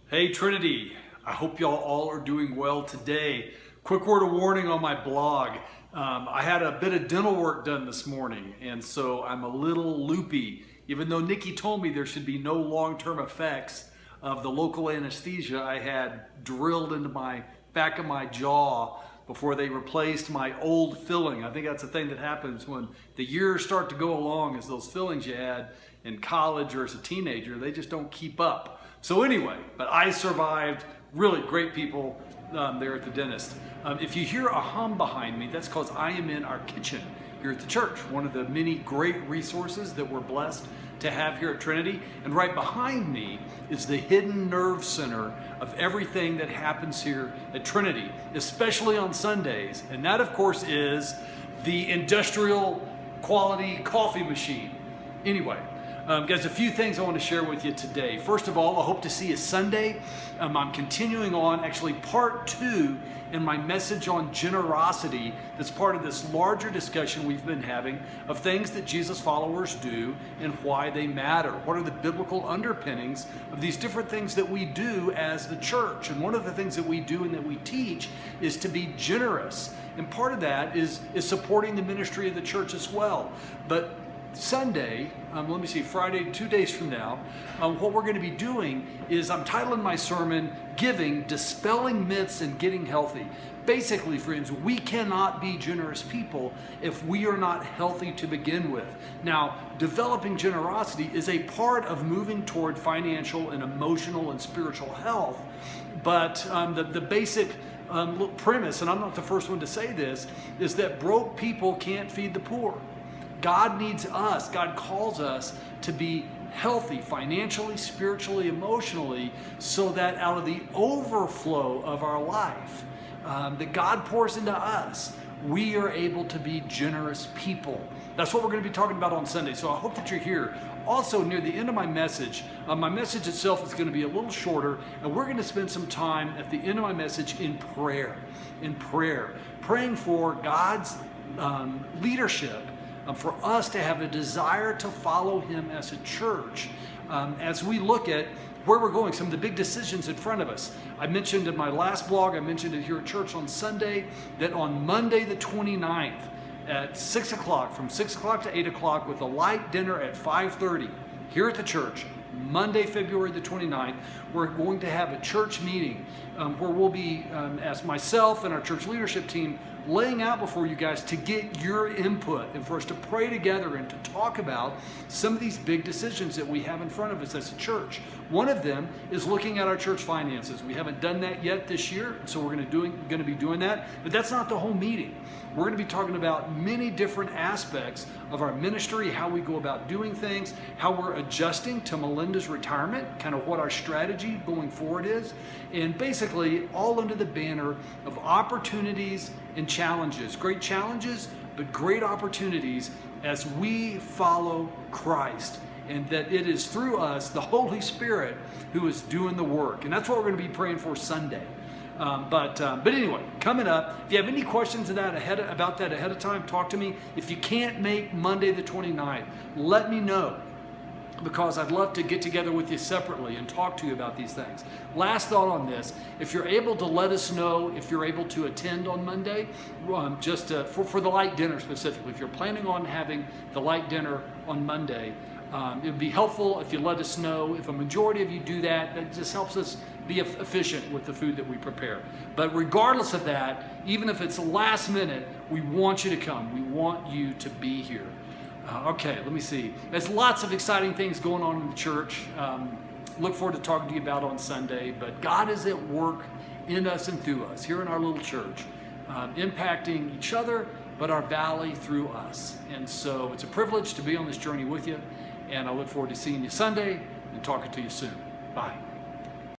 Hey Trinity, I hope y'all all are doing well today. Quick word of warning on my blog. I had a bit of dental work done this morning, and so I'm a little loopy. Even though Nikki told me there should be no long-term effects of the local anesthesia I had drilled into my back of my jaw before they replaced my old filling. I think that's the thing that happens when the years start to go along, is those fillings you had in college or as a teenager, they just don't keep up. So anyway, but I survived. Really great people there at the dentist. If you hear a hum behind me, that's because I am in our kitchen here at the church, one of the many great resources that we're blessed to have here at Trinity. And right behind me is the hidden nerve center of everything that happens here at Trinity, especially on Sundays. And that, of course, is the industrial quality coffee machine. Anyway, guys, a few things I want to share with you today. First of all, I hope to see you Sunday. I'm continuing on actually part 2 in my message on generosity that's part of this larger discussion we've been having of things that Jesus followers do and why they matter. What are the biblical underpinnings of these different things that we do as the church? And one of the things that we do and that we teach is to be generous. And part of that is supporting the ministry of the church as well. But Sunday, Friday, 2 days from now, what we're going to be doing is I'm titling my sermon, Giving, Dispelling Myths and Getting Healthy. Basically, friends, we cannot be generous people if we are not healthy to begin with. Now, developing generosity is a part of moving toward financial and emotional and spiritual health, but the basic premise, and I'm not the first one to say this, is that broke people can't feed the poor. God needs us, God calls us to be healthy financially, spiritually, emotionally, so that out of the overflow of our life that God pours into us, we are able to be generous people. That's what we're going to be talking about on Sunday. So I hope that you're here. Also, near the end of my message itself is going to be a little shorter, and we're going to spend some time at the end of my message in prayer, praying for God's leadership, for us to have a desire to follow Him as a church, as we look at where we're going, some of the big decisions in front of us. I mentioned in my last blog, I mentioned it here at church on Sunday, that on Monday the 29th at 6 o'clock, from 6 o'clock to 8 o'clock, with a light dinner at 5:30 here at the church, Monday, February the 29th, we're going to have a church meeting where we'll be, as myself and our church leadership team, laying out before you guys to get your input and for us to pray together and to talk about some of these big decisions that we have in front of us as a church. One of them is looking at our church finances. We haven't done that yet this year, so we're going to be doing that, but that's not the whole meeting. We're going to be talking about many different aspects of our ministry, how we go about doing things, how we're adjusting to Melinda's retirement, kind of what our strategy going forward is, and basically all under the banner of opportunities and challenges. Great challenges, but great opportunities as we follow Christ, and that it is through us, the Holy Spirit, who is doing the work. And that's what we're going to be praying for Sunday. But anyway, coming up, if you have any questions about that ahead of time, talk to me. If you can't make Monday the 29th, let me know, because I'd love to get together with you separately and talk to you about these things. Last thought on this: if you're able to let us know if you're able to attend on Monday, for the light dinner specifically, if you're planning on having the light dinner on Monday, it would be helpful if you let us know. If a majority of you do that, that just helps us be efficient with the food that we prepare. But regardless of that, even if it's last minute, we want you to come. We want you to be here. Okay, let me see. There's lots of exciting things going on in the church. Look forward to talking to you about on Sunday. But God is at work in us and through us here in our little church, impacting each other, but our valley through us. And so it's a privilege to be on this journey with you. And I look forward to seeing you Sunday and talking to you soon. Bye.